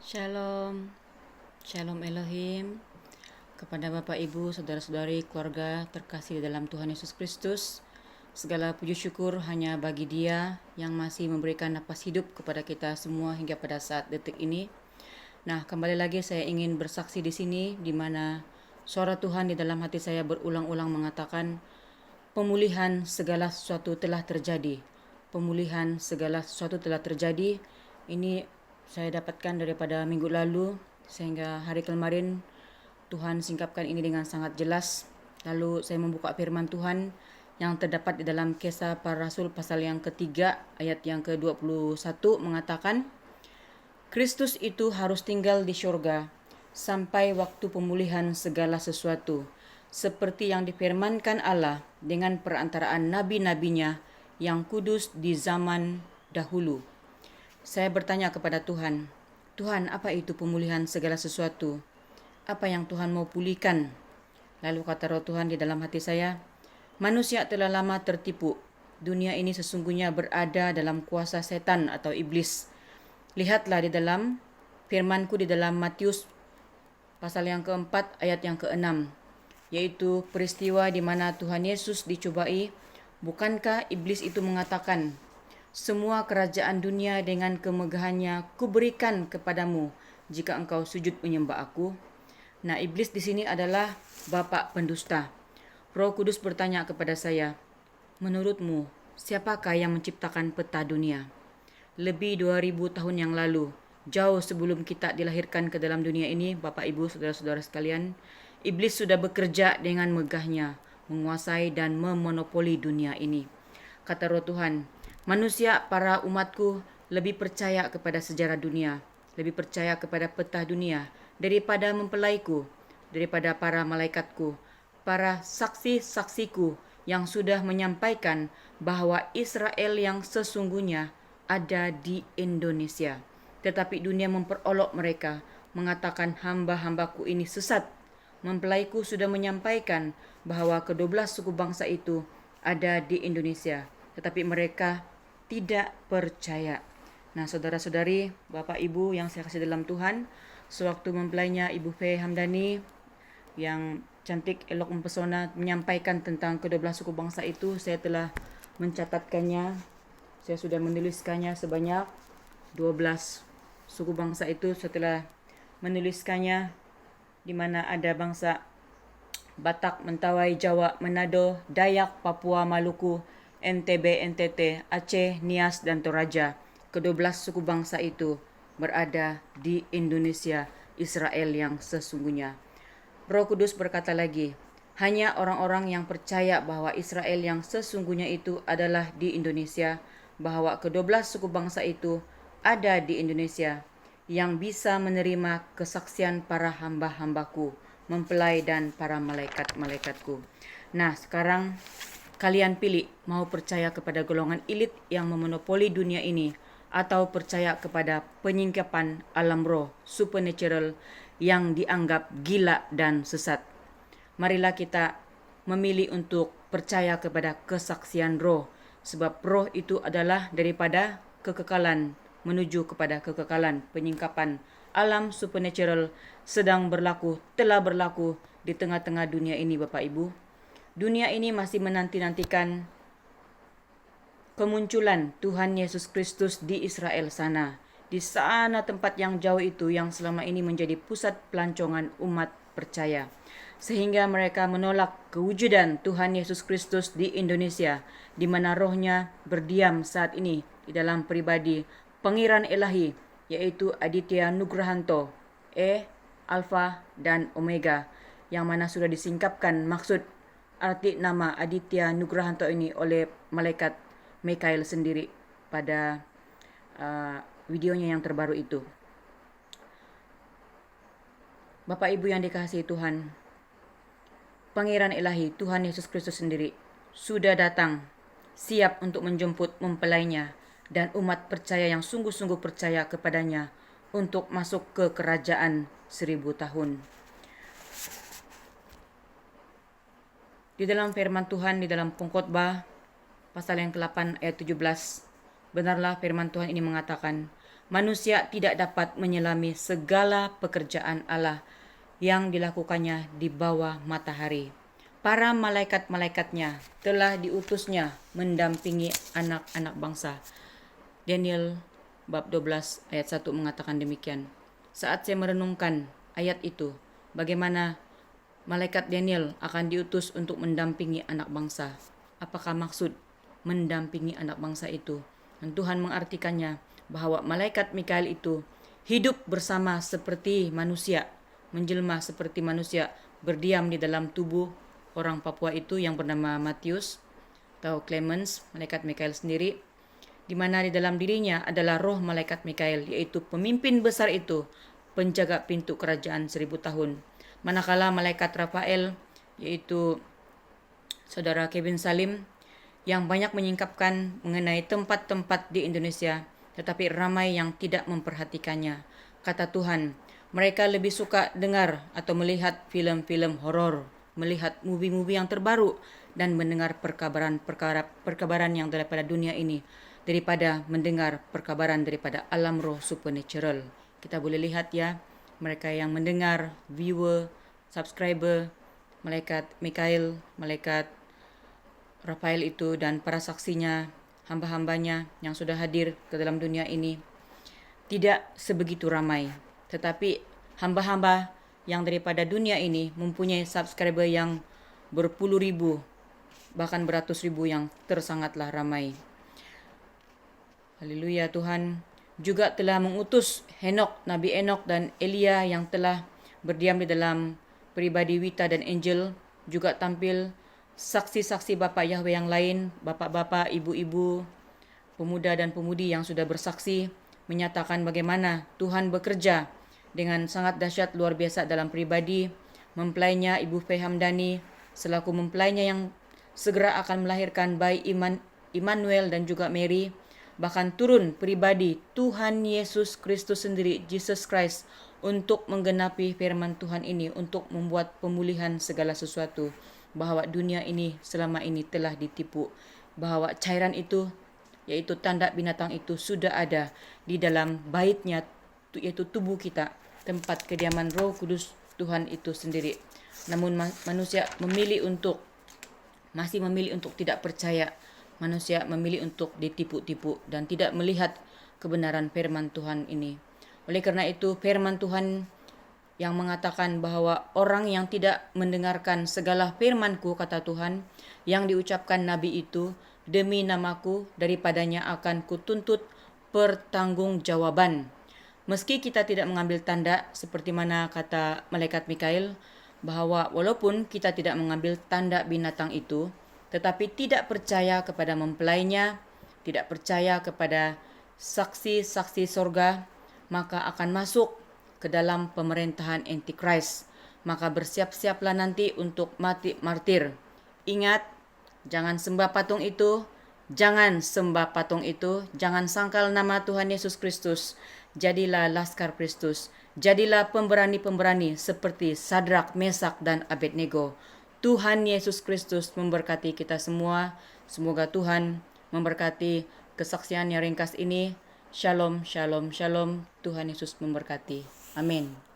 Shalom, Shalom Elohim, kepada Bapak Ibu, Saudara-saudari, keluarga terkasih di dalam Tuhan Yesus Kristus. Segala puji syukur hanya bagi Dia yang masih memberikan napas hidup kepada kita semua hingga pada saat detik ini. Nah, kembali lagi saya ingin bersaksi di sini, di mana suara Tuhan di dalam hati saya berulang-ulang mengatakan, pemulihan segala sesuatu telah terjadi. Pemulihan segala sesuatu telah terjadi. Ini saya dapatkan daripada minggu lalu, sehingga hari kemarin Tuhan singkapkan ini dengan sangat jelas. Lalu saya membuka firman Tuhan yang terdapat di dalam Kisah Para Rasul pasal yang ketiga ayat yang ke-21 mengatakan, Kristus itu harus tinggal di syurga sampai waktu pemulihan segala sesuatu, seperti yang difirmankan Allah dengan perantaraan nabi-nabinya yang kudus di zaman dahulu. Saya bertanya kepada Tuhan, Tuhan, apa itu pemulihan segala sesuatu? Apa yang Tuhan mau pulihkan? Lalu kata Roh Tuhan di dalam hati saya, manusia telah lama tertipu. Dunia ini sesungguhnya berada dalam kuasa setan atau iblis. Lihatlah di dalam firmanku di dalam Matius pasal yang keempat ayat yang keenam, yaitu peristiwa di mana Tuhan Yesus dicobai. Bukankah iblis itu mengatakan, semua kerajaan dunia dengan kemegahannya kuberikan kepadamu jika engkau sujud menyembah aku? Nah, iblis di sini adalah bapa pendusta. Roh Kudus bertanya kepada saya, menurutmu siapakah yang menciptakan peta dunia? Lebih 2000 tahun yang lalu, jauh sebelum kita dilahirkan ke dalam dunia ini, Bapak Ibu, Saudara-saudara sekalian, iblis sudah bekerja dengan megahnya, menguasai dan memonopoli dunia ini. Kata Roh Tuhan, manusia, para umatku, lebih percaya kepada sejarah dunia, lebih percaya kepada peta dunia, daripada mempelaiku, daripada para malaikatku, para saksi-saksiku yang sudah menyampaikan bahwa Israel yang sesungguhnya ada di Indonesia. Tetapi dunia memperolok mereka, mengatakan hamba-hambaku ini sesat. Mempelaiku sudah menyampaikan bahwa ke-12 suku bangsa itu ada di Indonesia, tetapi mereka tidak percaya. Nah, saudara-saudari, Bapak Ibu yang saya kasih dalam Tuhan, sewaktu mempelainya Ibu Fe Hamdani yang cantik, elok, mempesona menyampaikan tentang ke-12 suku bangsa itu, saya telah mencatatkannya. Saya sudah menuliskannya sebanyak 12 suku bangsa itu. Setelah menuliskannya, di mana ada bangsa Batak, Mentawai, Jawa, Manado, Dayak, Papua, Maluku, NTB, NTT, Aceh, Nias, dan Toraja. Ke-12 suku bangsa itu berada di Indonesia, Israel yang sesungguhnya. Roh Kudus berkata lagi, hanya orang-orang yang percaya bahwa Israel yang sesungguhnya itu adalah di Indonesia, bahwa ke-12 suku bangsa itu ada di Indonesia, yang bisa menerima kesaksian para hamba-hambaku, mempelai dan para malaikat-malaikatku. Nah, sekarang kalian pilih mau percaya kepada golongan elit yang memonopoli dunia ini, atau percaya kepada penyingkapan alam roh, supernatural, yang dianggap gila dan sesat. Marilah kita memilih untuk percaya kepada kesaksian roh, sebab roh itu adalah daripada kekekalan menuju kepada kekekalan. Penyingkapan alam supernatural sedang berlaku, telah berlaku di tengah-tengah dunia ini, Bapak Ibu. Dunia ini masih menanti-nantikan kemunculan Tuhan Yesus Kristus di Israel sana. Di sana tempat yang jauh itu yang selama ini menjadi pusat pelancongan umat percaya. Sehingga mereka menolak kewujudan Tuhan Yesus Kristus di Indonesia, di mana rohnya berdiam saat ini di dalam pribadi Pangeran Ilahi, yaitu Aditya Nugrahanto, Alpha dan Omega, yang mana sudah disingkapkan maksud arti nama Aditya Nugrahanto ini oleh malaikat Mikael sendiri pada videonya yang terbaru itu. Bapak Ibu yang dikasihi Tuhan, Pangeran Ilahi, Tuhan Yesus Kristus sendiri, sudah datang, siap untuk menjemput mempelainya dan umat percaya yang sungguh-sungguh percaya kepadanya untuk masuk ke kerajaan 1000 tahun. Di dalam firman Tuhan, di dalam Pengkhotbah pasal yang ke-8 ayat 17, benarlah firman Tuhan ini mengatakan, manusia tidak dapat menyelami segala pekerjaan Allah yang dilakukannya di bawah matahari. Para malaikat-malaikatnya telah diutusnya mendampingi anak-anak bangsa. Daniel bab 12 ayat 1 mengatakan demikian. Saat saya merenungkan ayat itu, bagaimana malaikat Daniel akan diutus untuk mendampingi anak bangsa. Apakah maksud mendampingi anak bangsa itu? Dan Tuhan mengartikannya bahwa malaikat Mikael itu hidup bersama seperti manusia, menjelma seperti manusia, berdiam di dalam tubuh orang Papua itu yang bernama Matius atau Clemens, malaikat Mikael sendiri, di mana di dalam dirinya adalah roh malaikat Mikael, yaitu pemimpin besar itu, penjaga pintu kerajaan 1000 tahun. Manakala malaikat Rafael, yaitu saudara Kevin Salim, yang banyak menyingkapkan mengenai tempat-tempat di Indonesia, tetapi ramai yang tidak memperhatikannya. Kata Tuhan, mereka lebih suka dengar atau melihat film-film horor, melihat movie-movie yang terbaru, dan mendengar perkabaran yang daripada dunia ini, daripada mendengar perkabaran daripada alam roh supernatural. Kita boleh lihat ya, mereka yang mendengar, viewer, subscriber, malaikat Mikael, malaikat Rafael itu dan para saksinya, hamba-hambanya yang sudah hadir ke dalam dunia ini, tidak sebegitu ramai. Tetapi hamba-hamba yang daripada dunia ini mempunyai subscriber yang berpuluh ribu, bahkan beratus ribu yang tersangatlah ramai. Haleluya. Tuhan juga telah mengutus Nabi Henok dan Elia yang telah berdiam di dalam pribadi Wita dan Angel, juga tampil saksi-saksi Bapak Yahweh yang lain, bapak-bapak, ibu-ibu, pemuda dan pemudi yang sudah bersaksi, menyatakan bagaimana Tuhan bekerja dengan sangat dahsyat luar biasa dalam pribadi mempelainya Ibu Faye Hamdani, selaku mempelainya yang segera akan melahirkan bayi Immanuel dan juga Mary. Bahkan turun pribadi Tuhan Yesus Kristus sendiri, Jesus Christ, untuk menggenapi firman Tuhan ini, untuk membuat pemulihan segala sesuatu, bahwa dunia ini selama ini telah ditipu, bahwa cairan itu, yaitu tanda binatang itu, sudah ada di dalam baitnya, yaitu tubuh kita, tempat kediaman Roh Kudus Tuhan itu sendiri. Namun manusia masih memilih untuk tidak percaya. Manusia memilih untuk ditipu-tipu dan tidak melihat kebenaran firman Tuhan ini. Oleh karena itu, firman Tuhan yang mengatakan bahwa orang yang tidak mendengarkan segala firman-Ku, kata Tuhan, yang diucapkan nabi itu, demi namaku, daripadanya akan kutuntut pertanggungjawaban. Meski kita tidak mengambil tanda, seperti mana kata malaikat Mikael, bahwa walaupun kita tidak mengambil tanda binatang itu, tetapi tidak percaya kepada mempelainya, tidak percaya kepada saksi-saksi sorga, maka akan masuk ke dalam pemerintahan Antichrist. Maka bersiap-siaplah nanti untuk mati martir. Ingat, jangan sembah patung itu, jangan sembah patung itu, jangan sangkal nama Tuhan Yesus Kristus. Jadilah laskar Kristus, jadilah pemberani-pemberani seperti Sadrak, Mesak, dan Abednego. Tuhan Yesus Kristus memberkati kita semua. Semoga Tuhan memberkati kesaksian yang ringkas ini. Shalom, shalom, shalom. Tuhan Yesus memberkati. Amin.